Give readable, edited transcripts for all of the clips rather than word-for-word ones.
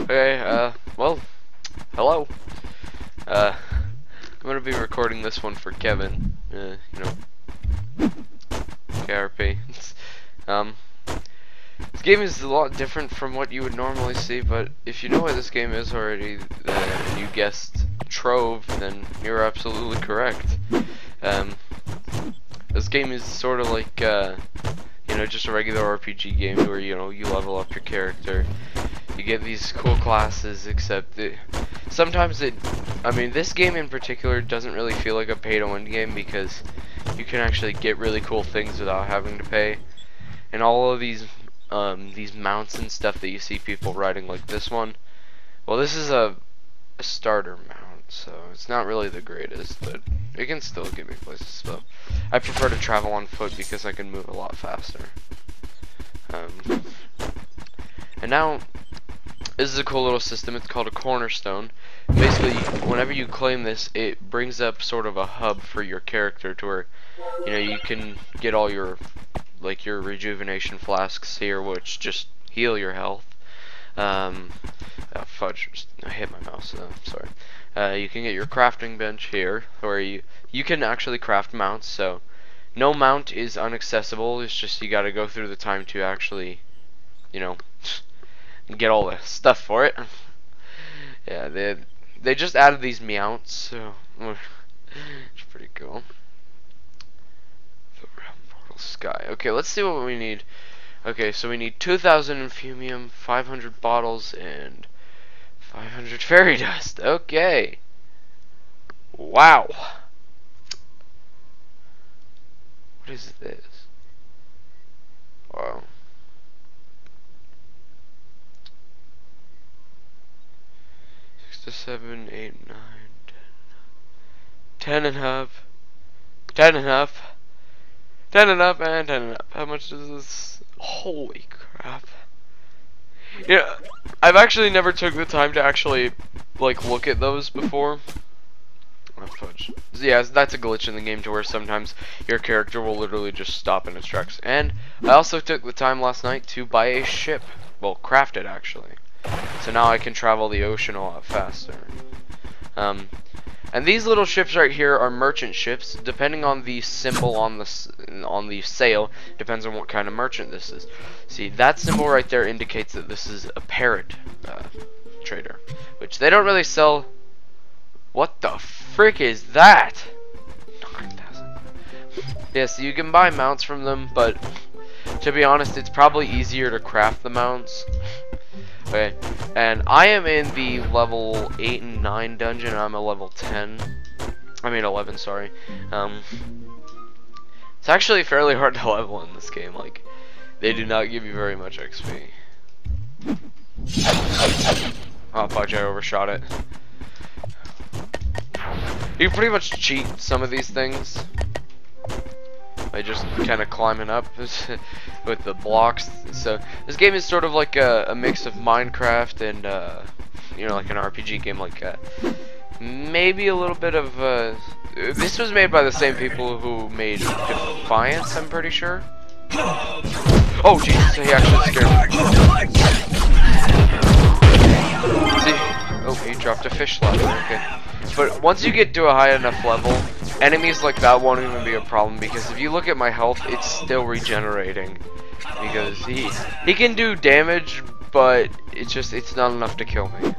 Okay, well, hello. I'm gonna be recording this one for Kevin. KRP. This game is a lot different from what you would normally see, but if you know what this game is already, and you guessed Trove, then you're absolutely correct. This game is sort of like, just a regular RPG game where, you level up your character. You get these cool classes, except sometimes this game in particular doesn't really feel like a pay-to-win game because you can actually get really cool things without having to pay. And all of these mounts and stuff that you see people riding, like this one, well, this is a starter mount, so it's not really the greatest, but it can still get me places. So I prefer to travel on foot because I can move a lot faster. And now, this is a cool little system. It's called a cornerstone. Basically, whenever you claim this, it brings up sort of a hub for your character to where, you can get all your, your rejuvenation flasks here, which just heal your health. Fudge, I hit my mouse, sorry. You can get your crafting bench here, where you can actually craft mounts, so no mount is inaccessible. It's just you gotta go through the time to actually, get all the stuff for it. Yeah, they just added these mounts, so it's pretty cool. The realm portal sky. Okay, let's see what we need. Okay, so we need 2,000 infumium, 500 bottles, and 500 fairy dust. Okay. Wow. What is this? Wow. 6 to 7, 8, 9, 10 and up. 10 and up. 10 and up and 10 and up. How much is this? Holy crap. Yeah, I've actually never took the time to actually, look at those before. Oh, fudge. Yeah, that's a glitch in the game to where sometimes your character will literally just stop in its tracks. And I also took the time last night to buy a ship. Well, craft it, actually. So now I can travel the ocean a lot faster. And these little ships right here are merchant ships. Depending on the symbol on the sail, depends on what kind of merchant this is. See, that symbol right there indicates that this is a parrot trader, which they don't really sell. What the frick is that? 9,000. Yeah, so you can buy mounts from them, but to be honest, it's probably easier to craft the mounts. Okay, and I am in the level 8 and 9 dungeon, and I'm a level 11, sorry. It's actually fairly hard to level in this game, they do not give you very much XP. Oh, fudge, I overshot it. You can pretty much cheat some of these things by just kind of climbing up with the blocks. So this game is sort of like a mix of Minecraft and like an RPG game, maybe a little bit of this was made by the same people who made Defiance, I'm pretty sure. Oh Jesus, he actually scared me. See? Oh, he dropped a fish ladder. Okay. But once you get to a high enough level, enemies like that won't even be a problem, because if you look at my health, it's still regenerating. Because he can do damage, but it's not enough to kill me.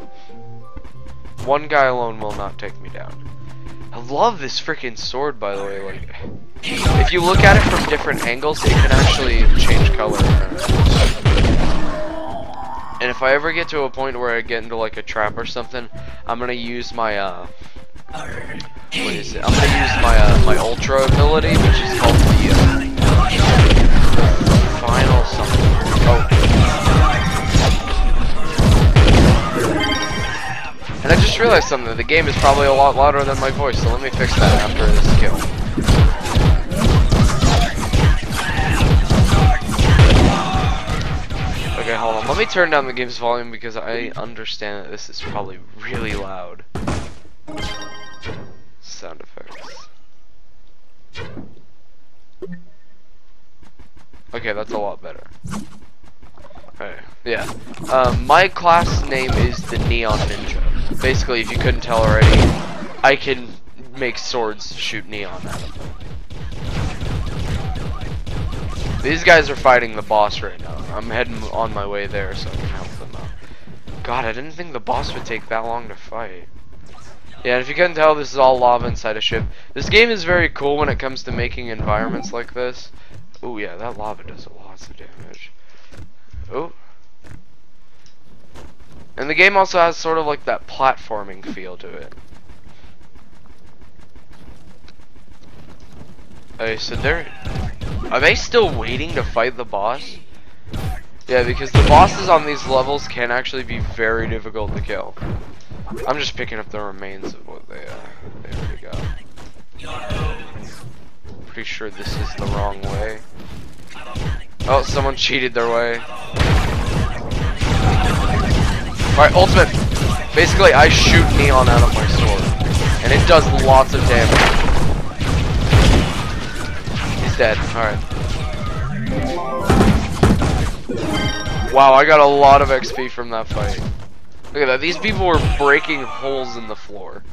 One guy alone will not take me down. I love this freaking sword, by the way. If you look at it from different angles, it can actually change color. And if I ever get to a point where I get into a trap or something, I'm gonna use my what is it? I'm gonna use my ultra ability, which is called the final something. Oh. And I just realized something. The game is probably a lot louder than my voice, so let me fix that after this kill. Okay, hold on. Let me turn down the game's volume because I understand that this is probably really loud. Sound effects. Okay, that's a lot better. Yeah. My class name is the Neon Ninja. Basically, if you couldn't tell already, I can make swords shoot neon at them. These guys are fighting the boss right now. I'm heading on my way there so I can help them out. God, I didn't think the boss would take that long to fight. Yeah, and if you couldn't tell, this is all lava inside a ship. This game is very cool when it comes to making environments like this. Oh yeah, that lava does lots of damage. Oh. And the game also has sort of like that platforming feel to it. Okay, so are they still waiting to fight the boss? Yeah, because the bosses on these levels can actually be very difficult to kill. I'm just picking up the remains of what they already got. Pretty sure this is the wrong way. Oh, someone cheated their way. Alright, ultimate. Basically, I shoot neon out of my sword. And it does lots of damage. He's dead. Alright. Wow, I got a lot of XP from that fight. Look at that. These people were breaking holes in the floor.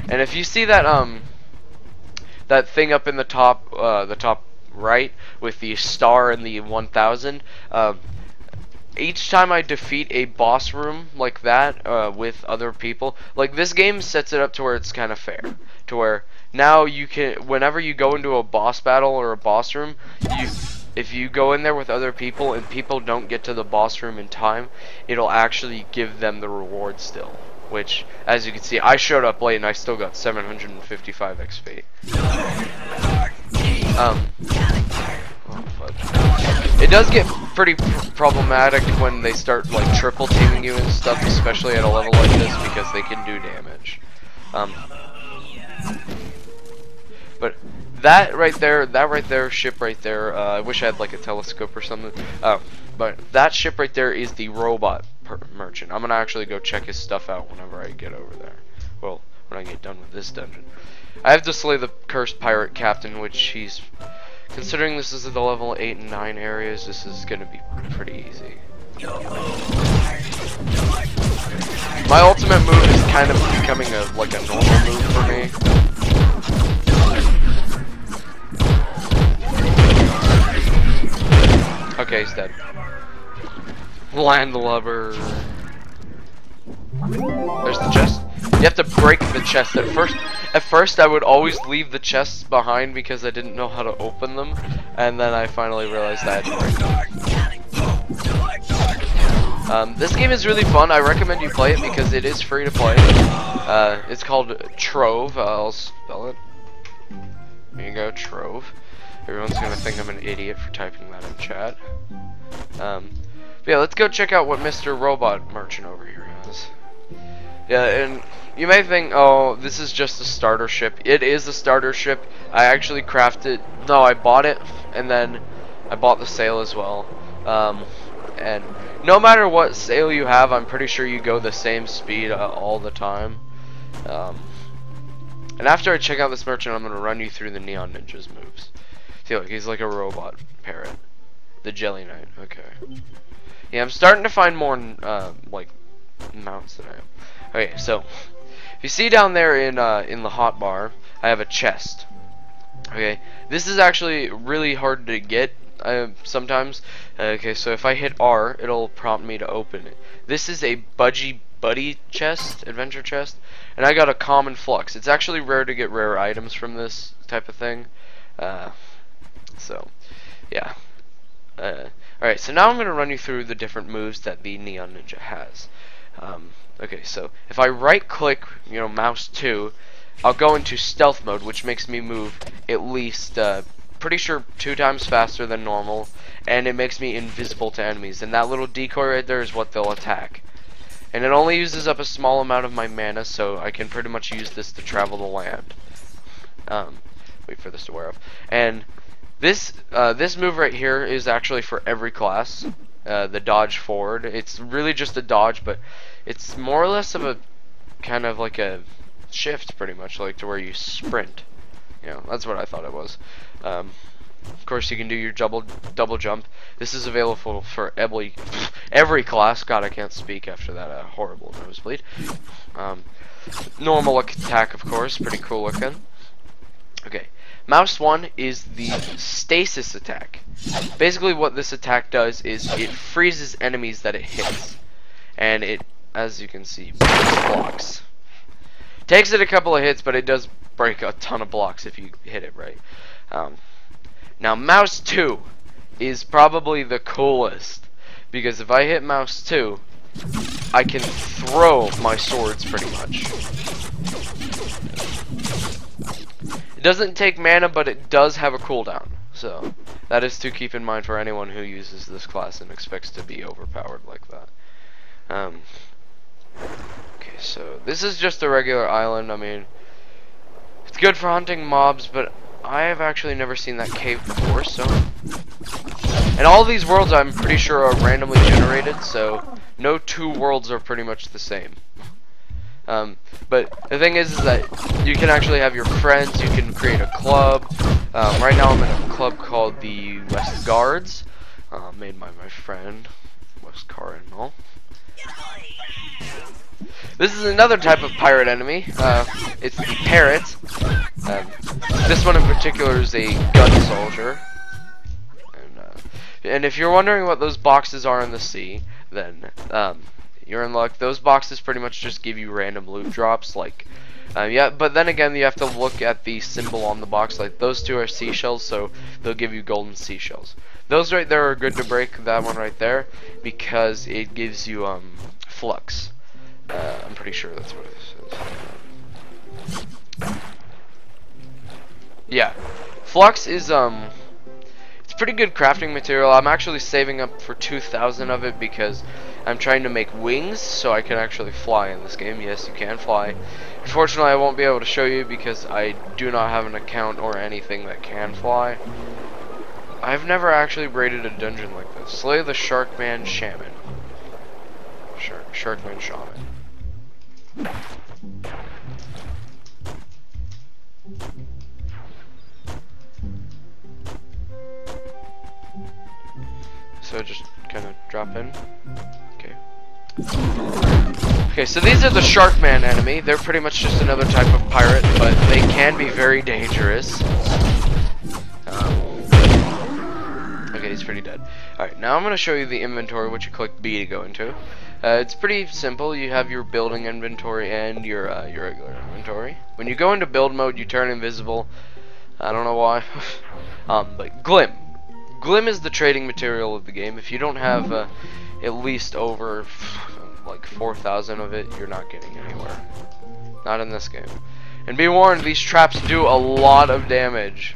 And if you see that that thing up in the top right with the star and the 1000, each time I defeat a boss room like that with other people, like this game sets it up to where it's kind of fair, to where now you can, whenever you go into a boss battle or a boss room, if you go in there with other people and people don't get to the boss room in time, it'll actually give them the reward still. Which, as you can see, I showed up late and I still got 755 XP. It does get pretty problematic when they start like triple teaming you and stuff, especially at a level like this, because they can do damage. But that right there, ship right there, I wish I had like a telescope or something. But that ship right there is the robot merchant. I'm gonna actually go check his stuff out whenever I get over there. Well, when I get done with this dungeon. I have to slay the cursed pirate captain, which he's... Considering this is the level 8 and 9 areas, this is gonna be pretty easy. My ultimate move is kind of becoming like a normal move for me. Okay, he's dead. Landlubber. There's the chest. You have to break the chest at first. At first, I would always leave the chests behind because I didn't know how to open them, and then I finally realized I had to break them. This game is really fun. I recommend you play it because it is free to play. It's called Trove. I'll spell it. There you go, Trove. Everyone's gonna think I'm an idiot for typing that in chat. But yeah, let's go check out what Mr. Robot Merchant over here has. Yeah, and you may think, oh, this is just a starter ship. It is a starter ship. I actually crafted... No, I bought it, and then I bought the sail as well. And no matter what sail you have, I'm pretty sure you go the same speed all the time. And after I check out this merchant, I'm going to run you through the Neon Ninja's moves. See, look, he's like a robot parrot. The Jelly Knight, okay. Yeah, I'm starting to find more, like, mounts than I am. Okay, so, if you see down there in the hotbar, I have a chest. Okay, this is actually really hard to get, sometimes. Okay, so if I hit R, it'll prompt me to open it. This is a Budgie Buddy chest, adventure chest, and I got a common flux. It's actually rare to get rare items from this type of thing. So, yeah. Alright, so now I'm going to run you through the different moves that the Neon Ninja has. Okay, so if I right click, you know, mouse 2, I'll go into stealth mode, which makes me move at least, pretty sure 2 times faster than normal, and it makes me invisible to enemies, and that little decoy right there is what they'll attack. And it only uses up a small amount of my mana, so I can pretty much use this to travel the land. Wait for this to wear off. And this move right here is actually for every class. The dodge forward. It's really just a dodge, but it's more or less of a kind of like a shift, pretty much, like to where you sprint. You know, that's what I thought it was. Of course, you can do your double jump. This is available for every class. God, I can't speak after that horrible nosebleed. Normal attack, of course, pretty cool looking. Okay, mouse 1 is the stasis attack. Basically, what this attack does is it freezes enemies that it hits, and it, as you can see, breaks blocks. Takes it a couple of hits, but it does break a ton of blocks if you hit it right. Now, mouse 2 is probably the coolest, because if I hit mouse 2, I can throw my swords pretty much. It doesn't take mana, but it does have a cooldown, so that is to keep in mind for anyone who uses this class and expects to be overpowered like that. Okay, so this is just a regular island. I mean, it's good for hunting mobs, but I have actually never seen that cave before, so... And all these worlds, I'm pretty sure, are randomly generated, so no two worlds are pretty much the same. But the thing is that you can actually have your friends, you can create a club. Right now I'm in a club called the West Guards, made by my friend, West Cardinal. This is another type of pirate enemy. It's the parrot. This one in particular is a gun soldier. And if you're wondering what those boxes are in the sea, then you're in luck. Those boxes pretty much just give you random loot drops. Like, yeah, but then again, you have to look at the symbol on the box. Like, those two are seashells, so they'll give you golden seashells. Those right there are good to break. That one right there, because it gives you flux. I'm pretty sure that's what it says. Yeah, flux is it's pretty good crafting material. I'm actually saving up for 2,000 of it because I'm trying to make wings so I can actually fly in this game. Yes, you can fly. Unfortunately, I won't be able to show you because I do not have an account or anything that can fly. I've never actually raided a dungeon like this. Slay the Sharkman Shaman. Sharkman Shaman. So just kind of drop in. Okay. Okay, so these are the Sharkman enemy. They're pretty much just another type of pirate, but they can be very dangerous. Okay, he's pretty dead. Alright, now I'm going to show you the inventory, which you click B to go into. It's pretty simple. You have your building inventory and your regular inventory. When you go into build mode, you turn invisible. I don't know why. But Glim. Glim is the trading material of the game. If you don't have at least over like 4,000 of it, you're not getting anywhere. Not in this game. And be warned, these traps do a lot of damage.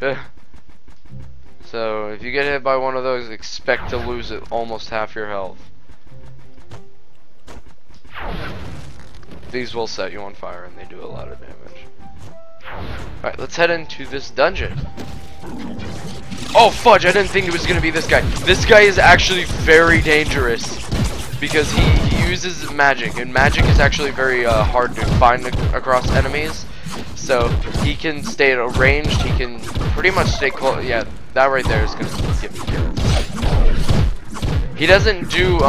So if you get hit by one of those, expect to lose almost half your health. These will set you on fire and they do a lot of damage. Alright, let's head into this dungeon. Oh fudge, I didn't think it was gonna be this guy. This guy is actually very dangerous because he uses magic, and magic is actually very hard to find across enemies. So he can stay at a range, he can pretty much stay close. Yeah, that right there is gonna get me killed. He doesn't do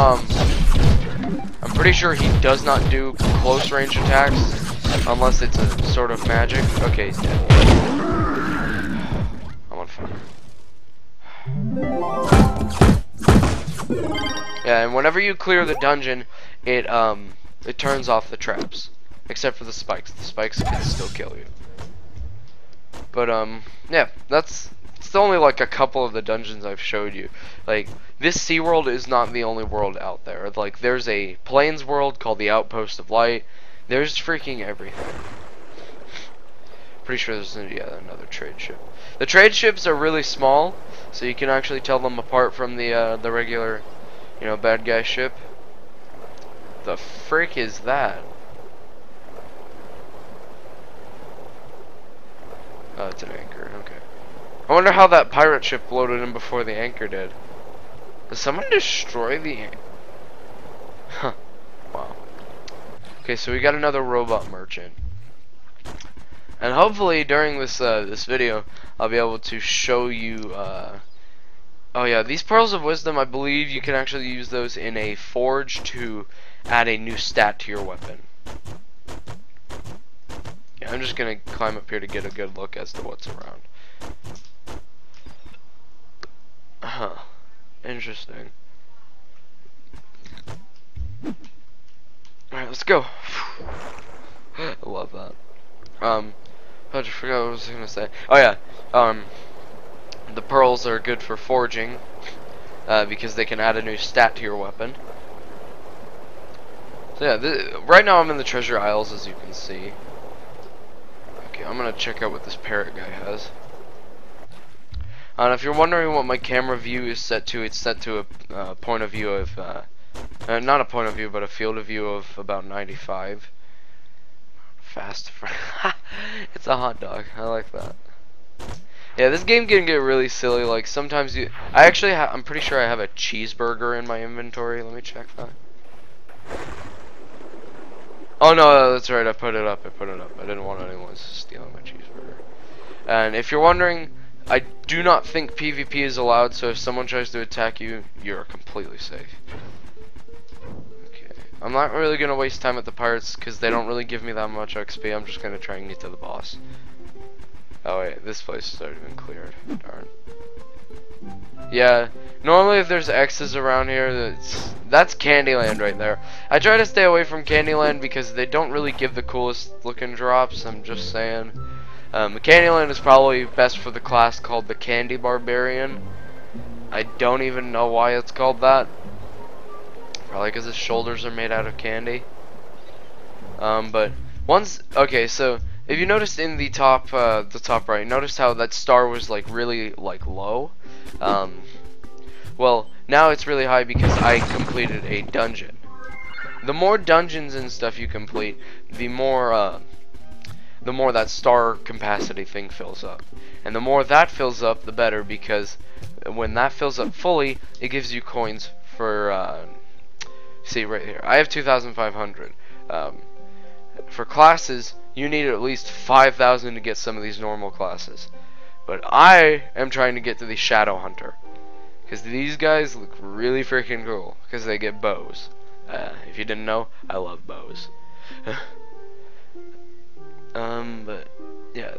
I'm pretty sure he does not do close range attacks unless it's a sort of magic. Okay, he's dead. I'm on fire. Yeah, and whenever you clear the dungeon, it turns off the traps, except for the spikes. The spikes can still kill you. But yeah, it's only like a couple of the dungeons I've showed you. Like, this SeaWorld is not the only world out there. Like, there's a Plains world called the Outpost of Light. There's freaking everything. Pretty sure there's another trade ship. The trade ships are really small, so you can actually tell them apart from the regular, bad guy ship. The frick is that? Oh, it's an anchor. Okay. I wonder how that pirate ship floated in before the anchor did. Did someone destroy the anchor? Huh. Wow. Okay, so we got another robot merchant. And hopefully during this this video, I'll be able to show you. Oh yeah, these pearls of wisdom. I believe you can actually use those in a forge to add a new stat to your weapon. Yeah, I'm just gonna climb up here to get a good look as to what's around. Huh. Interesting. Alright, let's go. I love that. I just forgot what I was gonna say. Oh yeah. The pearls are good for forging, because they can add a new stat to your weapon. So yeah, right now I'm in the treasure isles, as you can see. Okay, I'm gonna check out what this parrot guy has. And if you're wondering what my camera view is set to, it's set to a point of view of, not a point of view, but a field of view of about 95. Fast. It's a hot dog. I like that. Yeah, this game can get really silly. Like sometimes I'm pretty sure I have a cheeseburger in my inventory. Let me check that. Oh no, that's right. I put it up. I didn't want anyone stealing my cheeseburger. And if you're wondering, I do not think PvP is allowed. So if someone tries to attack you, you're completely safe. I'm not really gonna waste time at the pirates because they don't really give me that much XP. I'm just gonna try and get to the boss. Oh wait, this place has already been cleared. Darn. Yeah, normally if there's X's around here, that's Candyland right there. I try to stay away from Candyland because they don't really give the coolest looking drops. I'm just saying. Candyland is probably best for the class called the Candy Barbarian. I don't even know why it's called that. Probably because his shoulders are made out of candy. But okay, so if you noticed in the top right, notice how that star was like really like low. Well, now it's really high because I completed a dungeon. The more dungeons and stuff you complete, the more that star capacity thing fills up, and the more that fills up, the better, because when that fills up fully, it gives you coins for. See right here, I have 2,500. For classes, you need at least 5,000 to get some of these normal classes. But I am trying to get to the Shadow Hunter, because these guys look really freaking cool, because they get bows. If you didn't know, I love bows. But yeah.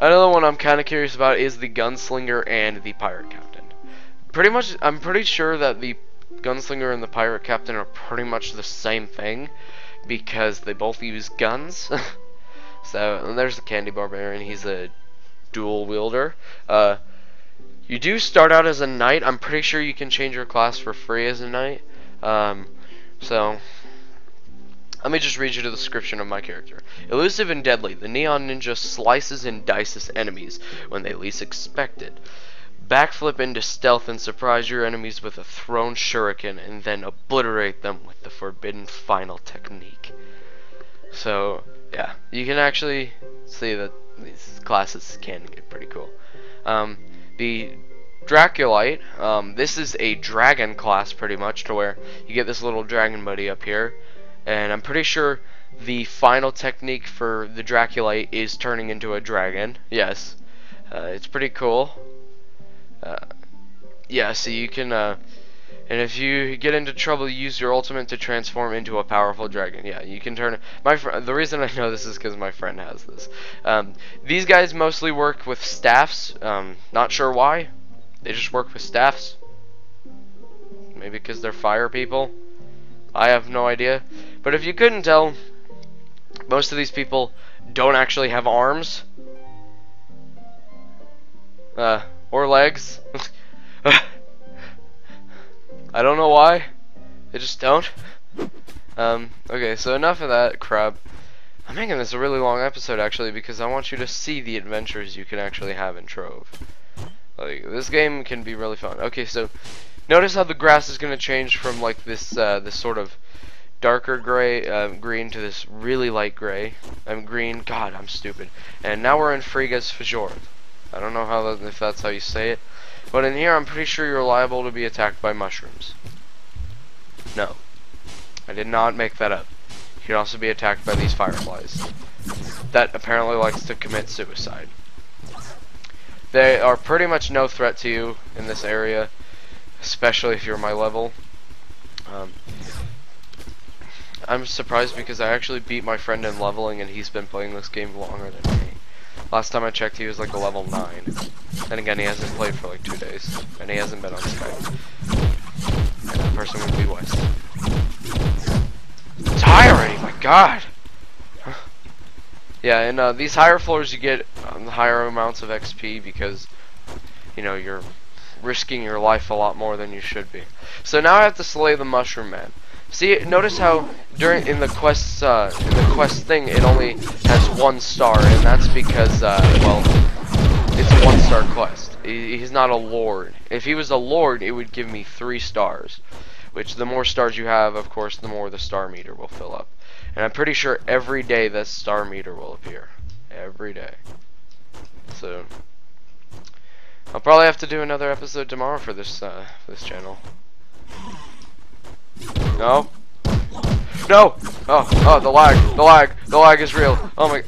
Another one I'm kind of curious about is the Gunslinger and the Pirate Captain. I'm pretty sure that the Gunslinger and the Pirate Captain are pretty much the same thing because they both use guns. So, and there's the Candy Barbarian. He's a dual wielder. You do start out as a knight. I'm pretty sure you can change your class for free as a knight. So, let me just read you the description of my character. Elusive and deadly, the Neon Ninja slices and dices enemies when they least expect it. Backflip into stealth and surprise your enemies with a thrown shuriken, and then obliterate them with the forbidden final technique. So, yeah, you can actually see that these classes can get pretty cool. The Draculite, this is a dragon class pretty much, to where you get this little dragon buddy up here, and I'm pretty sure the final technique for the Draculite is turning into a dragon. Yes, it's pretty cool. Yeah, so you can, and if you get into trouble, use your ultimate to transform into a powerful dragon. Yeah, you can turn it. The reason I know this is because my friend has this. These guys mostly work with staffs. Not sure why. They just work with staffs. Maybe because they're fire people. I have no idea. But if you couldn't tell, most of these people don't actually have arms. Or legs. I don't know why. They just don't. Okay, so enough of that crap. I'm making this a really long episode actually because I want you to see the adventures you can actually have in Trove. Like, this game can be really fun. Okay, so notice how the grass is going to change from like this this sort of darker gray, green to this really light gray. Green. God, I'm stupid. And now we're in Frigga's Fjord. I don't know if that's how you say it, but in here I'm pretty sure you're liable to be attacked by mushrooms. No, I did not make that up. can also be attacked by these fireflies that apparently likes to commit suicide. They are pretty much no threat to you in this area, especially if you're my level. I'm surprised because I actually beat my friend in leveling and he's been playing this game longer than me. Last time I checked he was like a level 9. And again, he hasn't played for like 2 days. And he hasn't been on Skype. And that person would be West. It's high already, my god! Yeah, and these higher floors you get higher amounts of XP because, you know, you're risking your life a lot more than you should be. So now I have to slay the Mushroom Man. See, notice how in the quest thing it only has 1 star, and that's because well, it's a 1-star quest. He's not a lord. If he was a lord, it would give me 3 stars, which the more stars you have, of course, the more the star meter will fill up. And I'm pretty sure every day that star meter will appear. Every day. So I'll probably have to do another episode tomorrow for this channel. No. No! Oh, the lag is real. Oh my.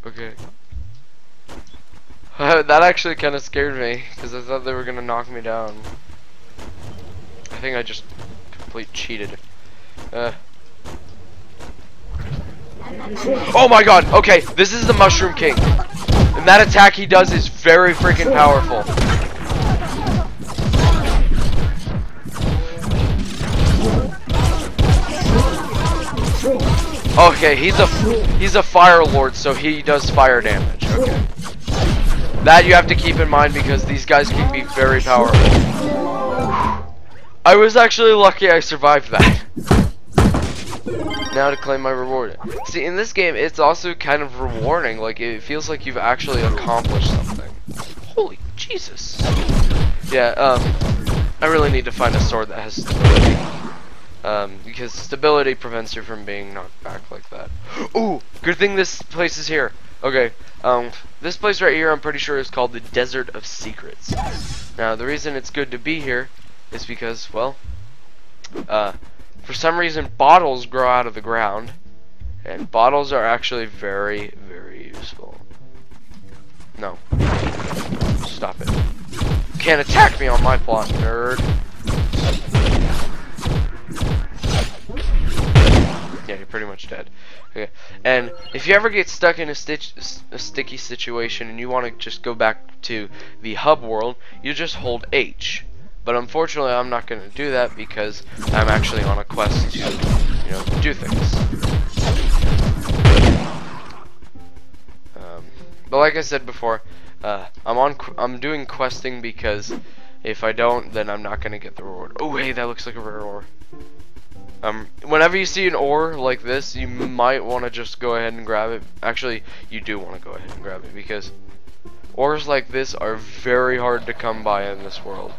Okay. That actually kind of scared me, because I thought they were gonna knock me down. I think I just complete cheated. Oh my god! Okay, this is the Mushroom King. And that attack he does is very freaking powerful. Okay, he's a fire lord, so he does fire damage. Okay. That you have to keep in mind because these guys can be very powerful. I was actually lucky I survived that. Now to claim my reward. See, in this game, it's also kind of rewarding. Like, it feels like you've actually accomplished something. Holy Jesus. Yeah, I really need to find a sword that has stability. Because stability prevents you from being knocked back like that. Ooh, good thing this place is here. Okay, this place right here I'm pretty sure is called the Desert of Secrets. Now, the reason it's good to be here is because, well, for some reason bottles grow out of the ground. And bottles are actually very, very useful. No. Stop it. You can't attack me on my plot, nerd. Yeah, you're pretty much dead. Okay, and if you ever get stuck in a sticky situation and you want to just go back to the hub world, you just hold H. But unfortunately, I'm not going to do that because I'm actually on a quest to, you know, do things. But like I said before, I'm doing questing because if I don't, then I'm not going to get the reward. Oh, hey, that looks like a rare ore. Whenever you see an ore like this, you might want to just go ahead and grab it. Actually, you do want to go ahead and grab it because ores like this are very hard to come by in this world.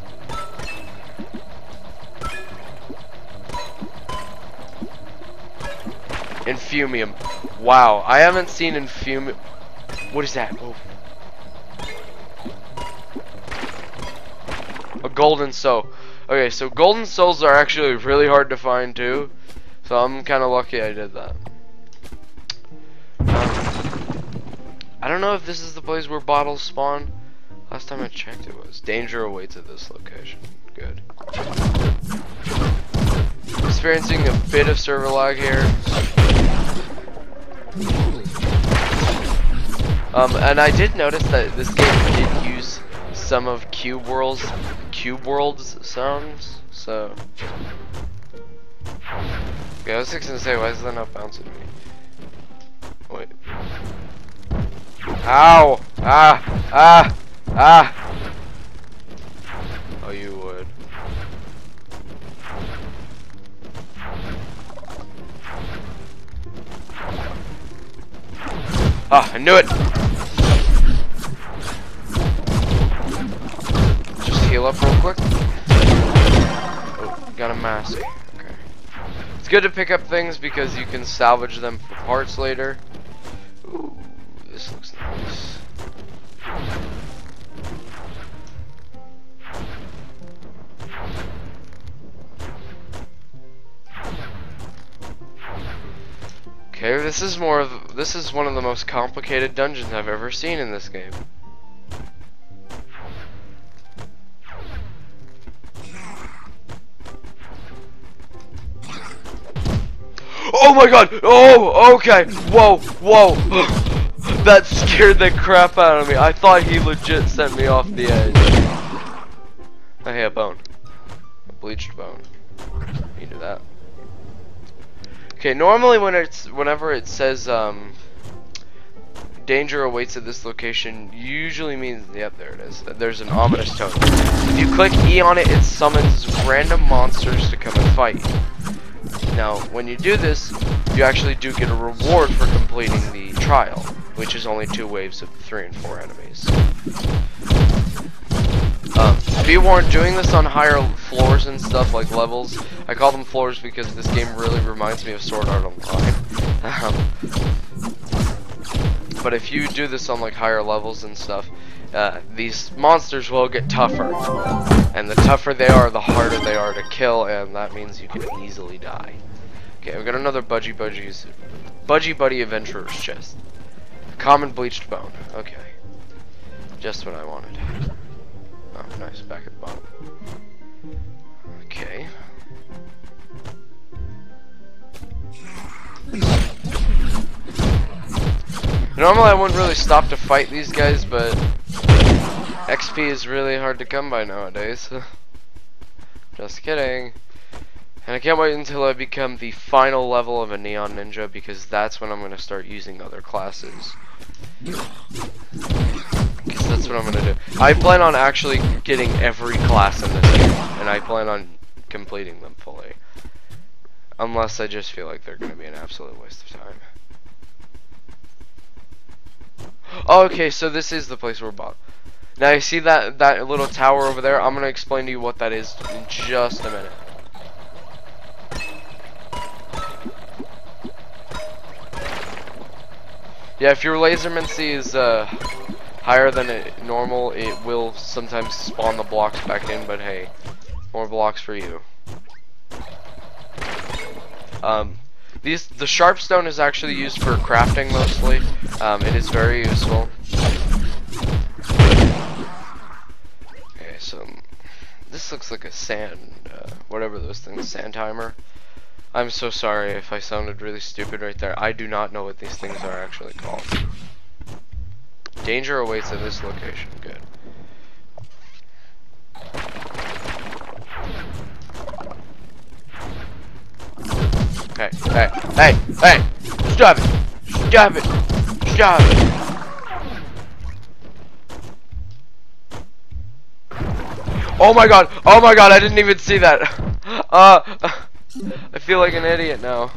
Infumium. Wow, I haven't seen Infumium. What is that? Oh. A golden soul. Okay, so golden souls are actually really hard to find too. So I'm kind of lucky I did that. I don't know if this is the place where bottles spawn. Last time I checked it was. Danger awaits at this location. Good. Experiencing a bit of server lag here. And I did notice that this game did use some of Cube World's sounds, so. Okay, I was just gonna say, why is that not bouncing me? Wait. Ow! Ah! Ah! Ah! Oh, you would. Ah, I knew it! Just heal up real quick. Oh, got a mask. Okay. It's good to pick up things because you can salvage them for parts later. Ooh, this looks nice. Okay, this is one of the most complicated dungeons I've ever seen in this game. Oh my god! Oh, okay! Whoa, whoa! That scared the crap out of me. I thought he legit sent me off the edge. Oh, hey, a bone. A bleached bone. You do that. Okay, normally whenever it says danger awaits at this location, usually means, yep, there it is. There's an ominous tone. If you click E on it, it summons random monsters to come and fight you. Now, when you do this, you actually do get a reward for completing the trial, which is only 2 waves of 3 and 4 enemies. Be warned, doing this on higher floors and stuff, like levels, I call them floors because this game really reminds me of Sword Art Online. But if you do this on like higher levels and stuff, these monsters will get tougher. And the tougher they are, the harder they are to kill, and that means you can easily die. Okay, we've got another Budgie Buddy Adventurer's chest. Common bleached bone. Okay. Just what I wanted. Oh, nice. Back at the bottom. Okay. Normally I wouldn't really stop to fight these guys, but XP is really hard to come by nowadays. Just kidding. And I can't wait until I become the final level of a Neon Ninja, because that's when I'm going to start using other classes. Because that's what I'm going to do. I plan on actually getting every class in this game, and I plan on completing them fully. Unless I just feel like they're going to be an absolute waste of time. Oh, okay, so this is the place we're bought. Now you see that little tower over there? I'm going to explain to you what that is in just a minute. Yeah, if your lasermancy is higher than normal, it will sometimes spawn the blocks back in, but hey, more blocks for you. The sharpstone is actually used for crafting mostly. It is very useful. Okay, so this looks like a whatever those things, sand timer. I'm so sorry if I sounded really stupid right there. I do not know what these things are actually called. Danger awaits at this location. Good. Hey, hey, hey, hey! Stop it! Stop it! Stop it! Oh my god! Oh my god! I didn't even see that! I feel like an idiot now.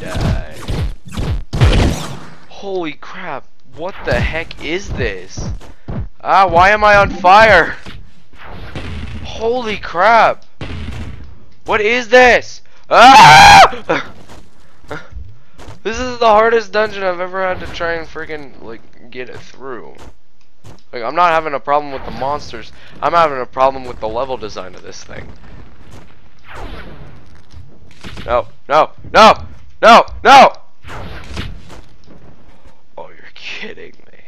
Die. Holy crap! What the heck is this? Why am I on fire? Holy crap! What is this? This is the hardest dungeon I've ever had to try and freaking like get it through. Like, I'm not having a problem with the monsters. I'm having a problem with the level design of this thing. No, no, no, no, no! Oh, you're kidding me.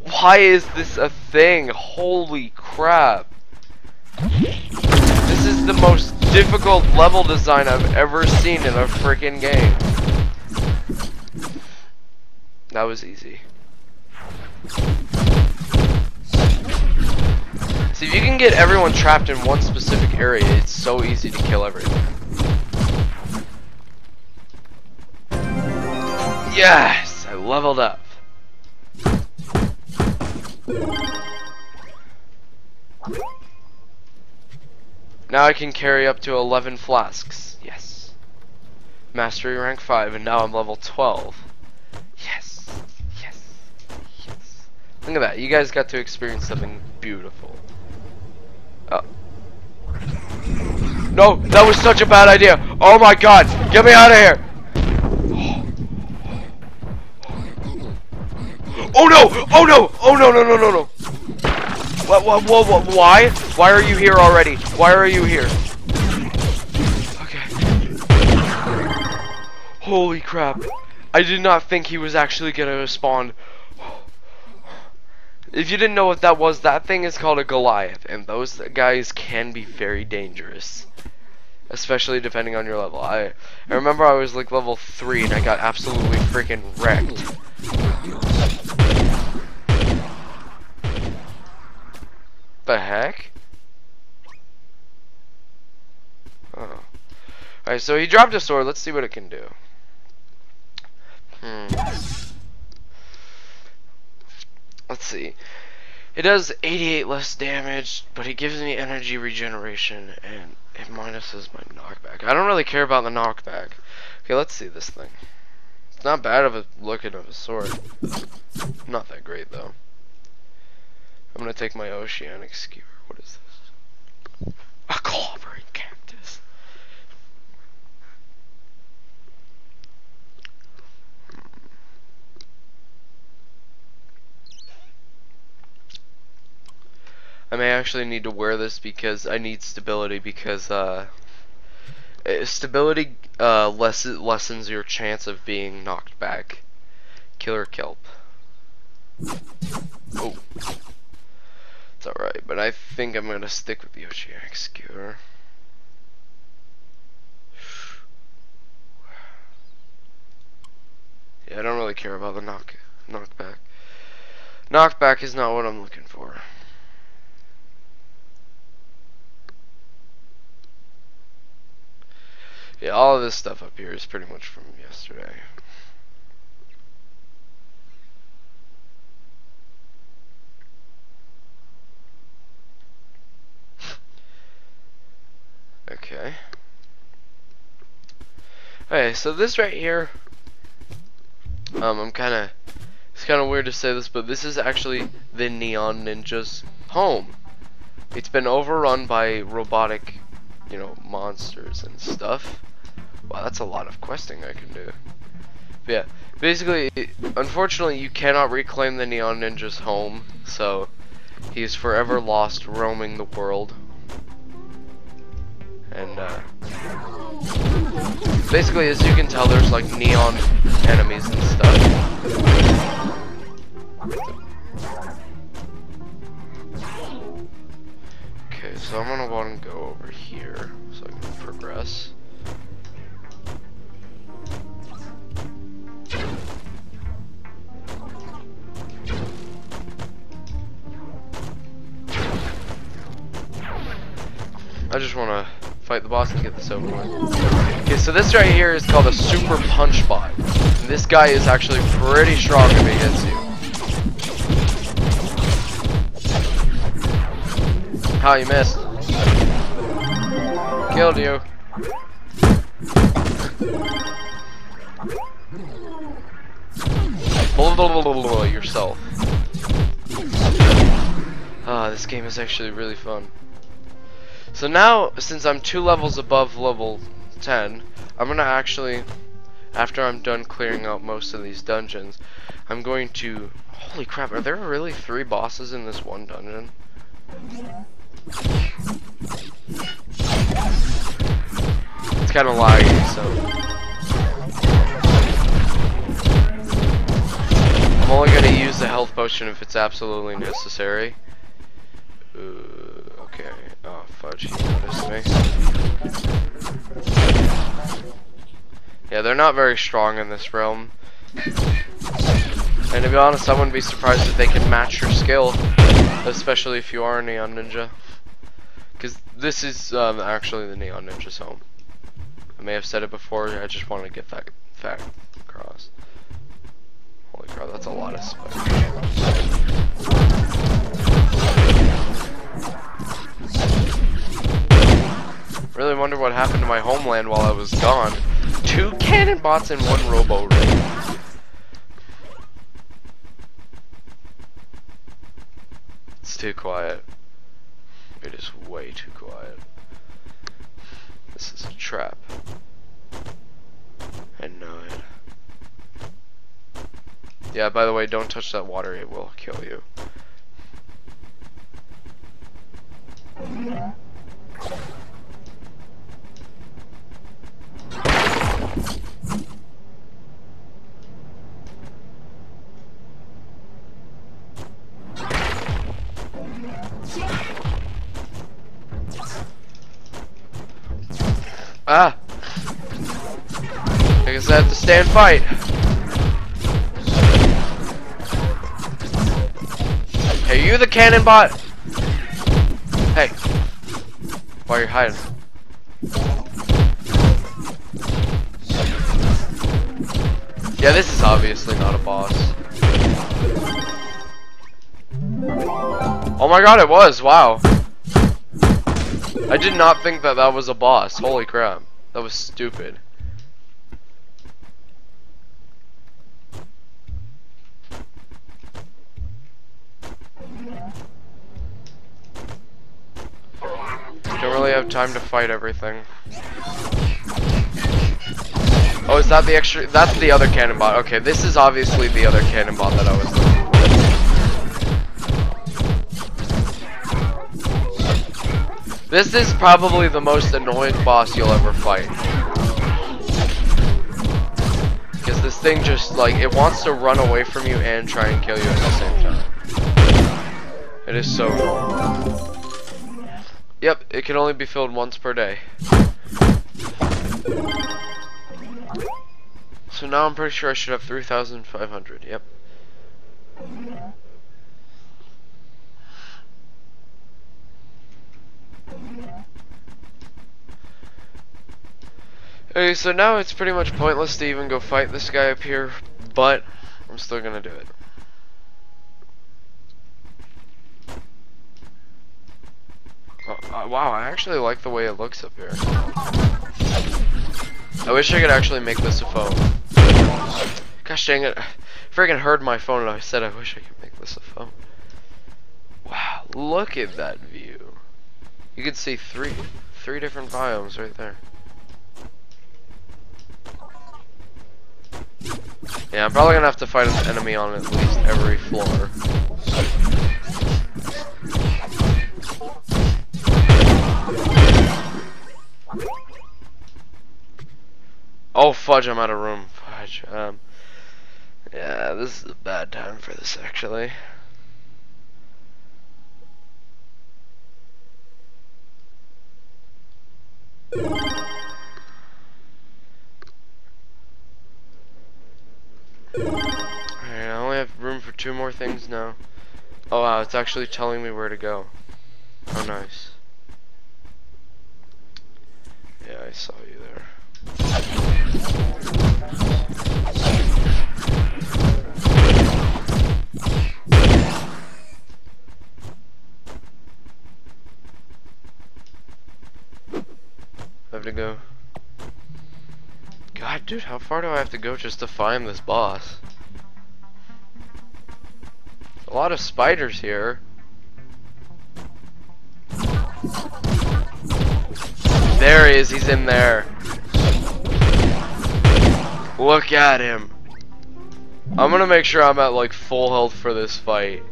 Why is this a thing? Holy crap. This is the most difficult level design I've ever seen in a freaking game. That was easy. See, if you can get everyone trapped in one specific area, it's so easy to kill everything. Yes! I leveled up. Now I can carry up to 11 flasks. Yes. Mastery rank 5, and now I'm level 12. Yes. Yes. Yes. Look at that. You guys got to experience something beautiful. Oh. No, that was such a bad idea. Oh my god. Get me out of here. Oh no! Oh no! Oh no! No! No! No! No! What? Why? Why are you here already? Why are you here? Okay. Holy crap! I did not think he was actually gonna respond. If you didn't know what that was, that thing is called a Goliath, and those guys can be very dangerous. Especially depending on your level. I remember I was like level 3 and I got absolutely freaking wrecked. The heck? Oh. Alright, so he dropped a sword. Let's see what it can do. Let's see. It does 88 less damage, but it gives me energy regeneration, and it minuses my knockback. I don't really care about the knockback. Okay, let's see this thing. It's not bad of a looking of a sword. Not that great, though. I'm gonna take my oceanic skewer. What is this? A clobbering cactus. I may actually need to wear this because I need stability, because stability lessens your chance of being knocked back. Killer kelp. Oh. It's alright, but I think I'm gonna stick with the oceanic skewer. Yeah, I don't really care about the knockback. Knockback is not what I'm looking for. Yeah, all of this stuff up here is pretty much from yesterday. Okay. Okay, so this right here, it's kind of weird to say this, but this is actually the Neon Ninja's home. It's been overrun by robotic, you know, monsters and stuff. Wow, that's a lot of questing I can do. But yeah, basically, unfortunately, you cannot reclaim the Neon Ninja's home, so he is forever lost roaming the world. And basically, as you can tell, there's like neon enemies and stuff. Okay, so I'm gonna want to go over here so I can progress. I just want to fight the boss and get this over with. Okay, so this right here is called a Super Punch Bot. And this guy is actually pretty strong if he hits you. How you missed? Killed you. Yourself. Ah, this game is actually really fun. So now, since I'm 2 levels above level 10, I'm gonna actually, after I'm done clearing out most of these dungeons, I'm going to... Holy crap, are there really 3 bosses in this one dungeon? It's kinda laggy, so... I'm only gonna use the health potion if it's absolutely necessary. Okay. Oh, fudge, he noticed me. Yeah, they're not very strong in this realm. And to be honest, I wouldn't be surprised if they can match your skill. Especially if you are a Neon Ninja. Because this is actually the Neon Ninja's home. I may have said it before, I just want to get that fact across. Holy crap, that's a lot of spikes. Really wonder what happened to my homeland while I was gone. 2 cannon bots and 1 robo ring. It's too quiet. It is way too quiet. This is a trap. I know it. Yeah, by the way, don't touch that water, it will kill you. Ah! I guess I have to stay and fight. Hey, you the cannon bot? Hey. Why are you hiding? Yeah, this is obviously not a boss. Oh my god, it was! Wow. I did not think that that was a boss. Holy crap. That was stupid. Don't really have time to fight everything. Oh, is that the extra? That's the other cannon bot. Okay, this is obviously the other cannon bot that I was looking for. This is probably the most annoying boss you'll ever fight. Because this thing just, like, it wants to run away from you and try and kill you at the same time. It is so annoying. Yep, it can only be filled once per day. So now I'm pretty sure I should have 3,500, yep. Okay, so now it's pretty much pointless to even go fight this guy up here, but I'm still gonna do it. Oh, wow, I actually like the way it looks up here. I wish I could actually make this a phone. Gosh dang it, I friggin' heard my phone and I said I wish I could make this a phone. Wow, look at that view. You can see three different biomes right there. Yeah, I'm probably gonna have to fight an enemy on at least every floor. Oh fudge, I'm out of room. Fudge. Yeah, this is a bad time for this actually. Alright, I only have room for 2 more things now. Oh wow, it's actually telling me where to go. Oh nice. Yeah, I saw you there. I have to go. God, dude, how far do I have to go just to find this boss? A lot of spiders here. There he is, he's in there. Look at him. I'm gonna make sure I'm at like full health for this fight.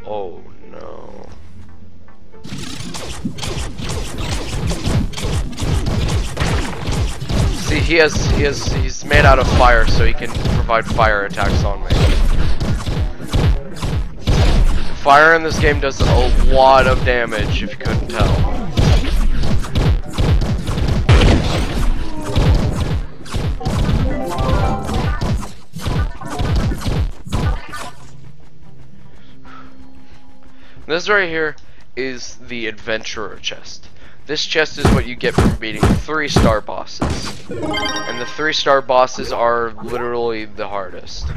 Oh no. See, he's made out of fire, so he can provide fire attacks on me. Fire in this game does a lot of damage, if you couldn't tell. This right here is the adventurer chest. This chest is what you get from beating 3-star bosses. And the 3-star bosses are literally the hardest.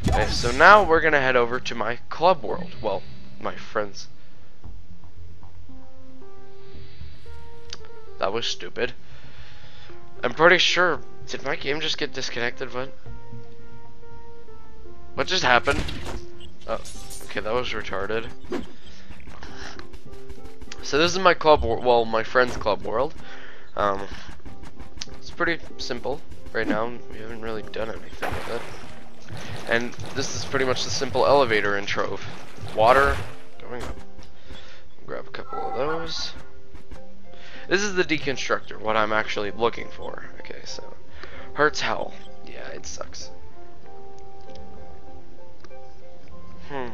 Okay, so now we're gonna head over to my club world. Well, my friends. That was stupid. I'm pretty sure. Did my game just get disconnected? What just happened? Oh, okay, that was retarded. So this is my club, well, my friend's club world. It's pretty simple right now. We haven't really done anything with it. And this is pretty much the simple elevator in Trove. Water going up. Grab a couple of those. This is the deconstructor, what I'm actually looking for. Okay, so hurts hell. Yeah, it sucks. A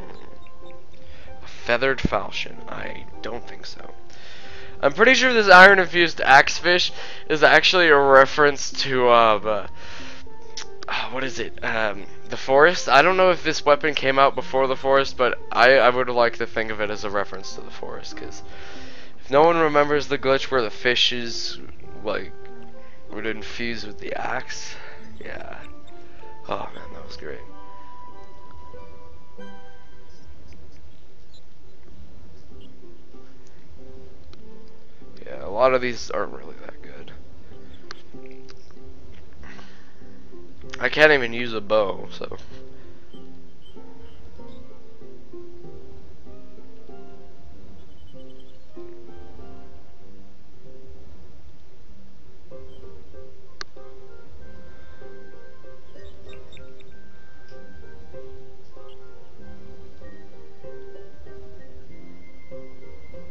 feathered falchion. I don't think so. I'm pretty sure this iron infused axefish is actually a reference to what is it? The forest. I don't know if this weapon came out before the forest, but I would like to think of it as a reference to the forest, because if no one remembers the glitch where the fishes like would infuse with the axe, yeah. Oh man, that was great. Yeah, a lot of these aren't really that good. I can't even use a bow, so.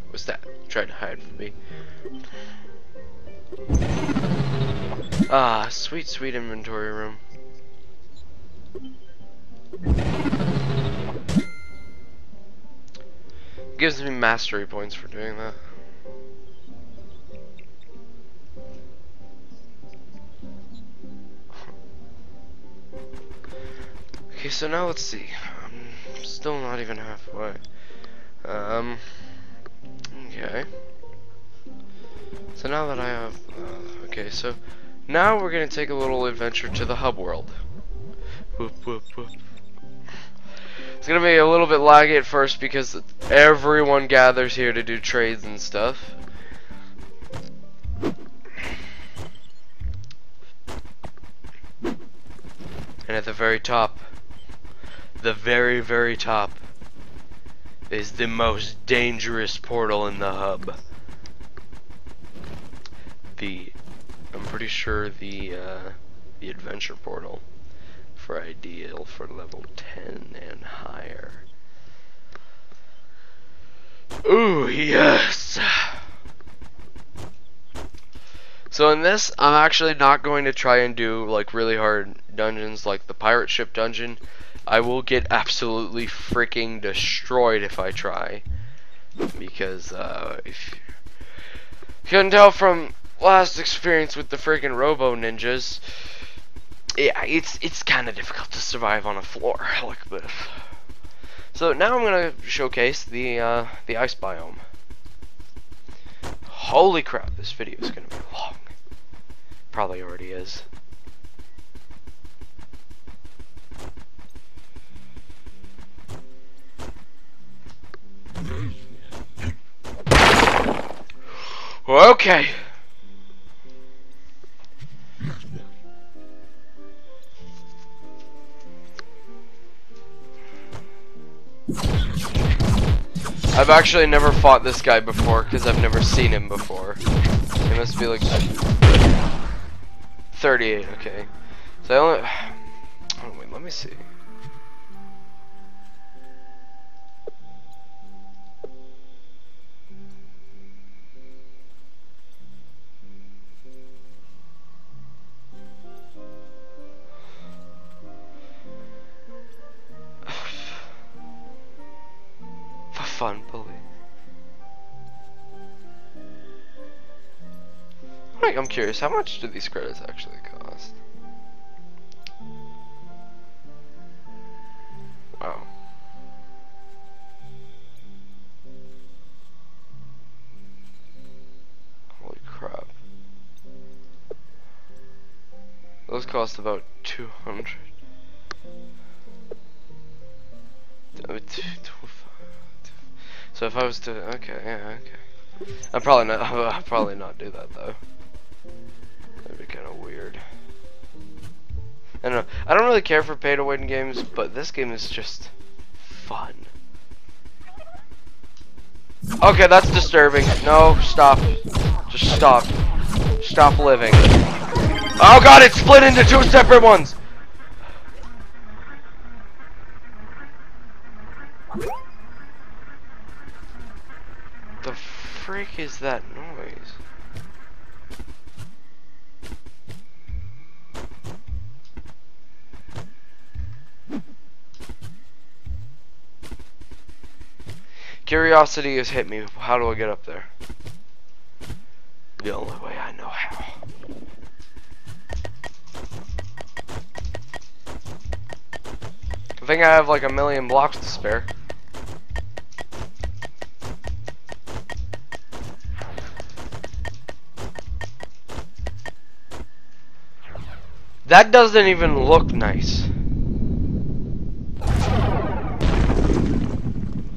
What's that? Trying to hide from me. Ah, sweet, sweet inventory room. Gives me mastery points for doing that. Okay, so now let's see. I'm still not even halfway. Okay. So now that I have, okay, so now we're gonna take a little adventure to the hub world. Whoop, whoop, whoop. It's gonna be a little bit laggy at first because everyone gathers here to do trades and stuff. And at the very top, the very, very top, is the most dangerous portal in the hub. I'm pretty sure the adventure portal for ideal for level 10 and higher. Ooh, yes. So in this, I'm actually not going to try and do like really hard dungeons like the pirate ship dungeon. I will get absolutely freaking destroyed if I try, because if you couldn't tell from last experience with the freaking Robo Ninjas, yeah, it's kind of difficult to survive on a floor like this. So now I'm gonna showcase the ice biome. Holy crap, this video is gonna be long. Probably already is. Okay. I've actually never fought this guy before because I've never seen him before. He must be like 38, okay. So I only... Oh wait, let me see. For fun, please. I'm curious, how much do these credits actually cost? Wow. Holy crap. Those cost about 200. So if I was to, okay, yeah, okay. I'll probably not do that though. That'd be kind of weird. I don't know. I don't really care for pay-to-win games, but this game is just fun. Okay, that's disturbing. No, stop. Just stop. Stop living. Oh god, it split into two separate ones! frick is that noise? Curiosity has hit me. How do I get up there? The only way I know how. I think I have like 1,000,000 blocks to spare. That doesn't even look nice.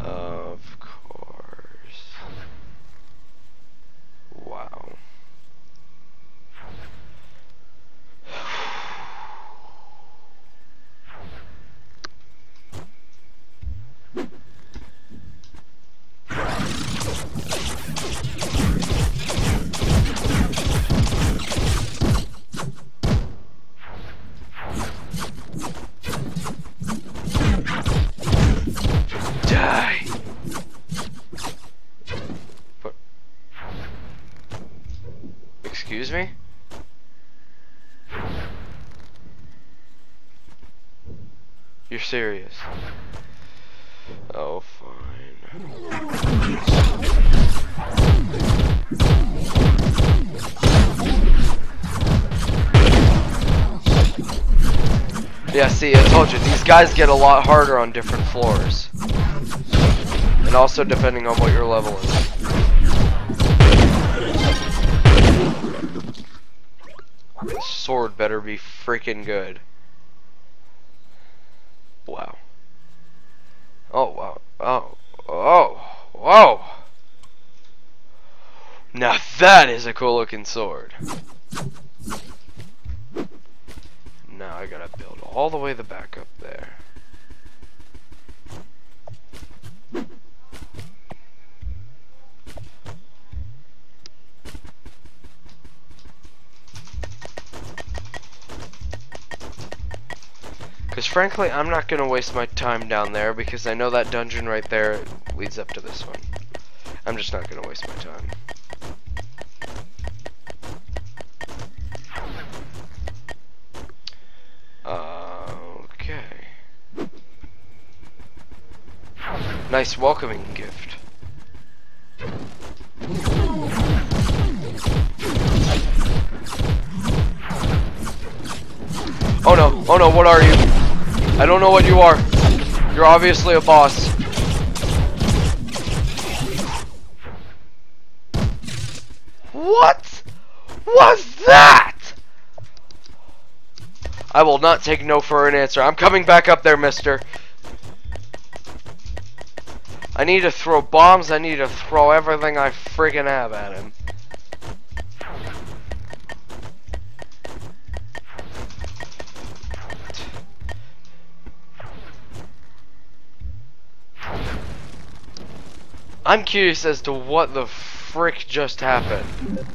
Of course. Wow. Die. But, excuse me? You're serious? Oh, fine. Yeah, see, I told you, these guys get a lot harder on different floors. And also depending on what your level is. This sword better be freaking good. Wow. Oh, wow. Oh. Oh. Whoa. Now that is a cool looking sword. Now I gotta build all the way the back up there. Because frankly, I'm not going to waste my time down there because I know that dungeon right there leads up to this one. I'm just not going to waste my time. Okay. Nice welcoming gift. Oh no, what are you? I don't know what you are. You're obviously a boss. What was that? I will not take no for an answer. I'm coming back up there, mister. I need to throw bombs. I need to throw everything I friggin' have at him. I'm curious as to what the frick just happened.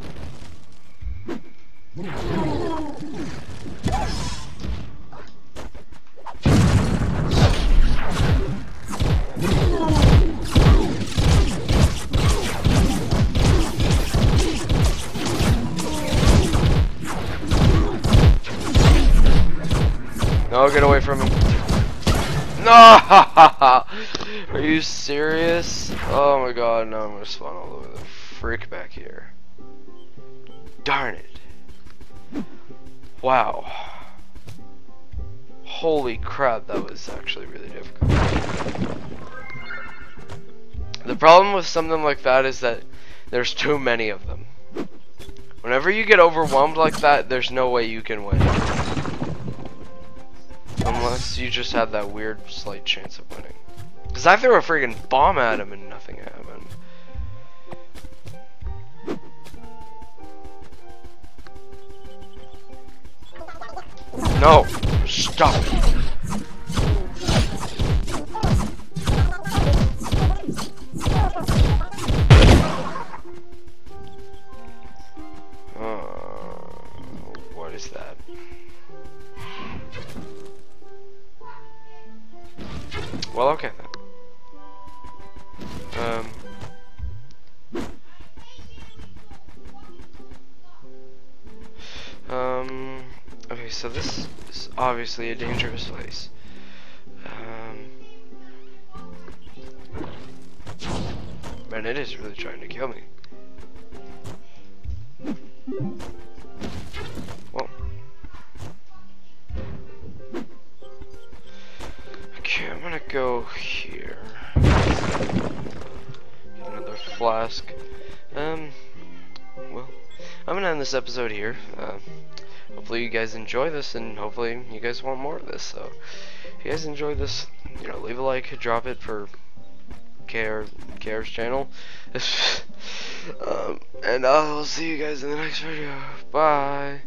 No, get away from him. No! Are you serious? Oh my god, no, I'm gonna spawn all over the frick back here. Darn it. Wow. Holy crap, that was actually really difficult. The problem with something like that is that there's too many of them. Whenever you get overwhelmed like that, there's no way you can win. Unless you just have that weird slight chance of winning. Because I threw a friggin' bomb at him and nothing happened. No! Stop it! What is that? Well, okay then. Okay, so this is obviously a dangerous place. Man, it is really trying to kill me. Whoa. Okay, I'm gonna go here. Get another flask. Well, I'm gonna end this episode here. Hopefully you guys enjoy this, and hopefully you guys want more of this. So, if you guys enjoy this, you know, leave a like, drop it for Care's channel. And I'll see you guys in the next video. Bye.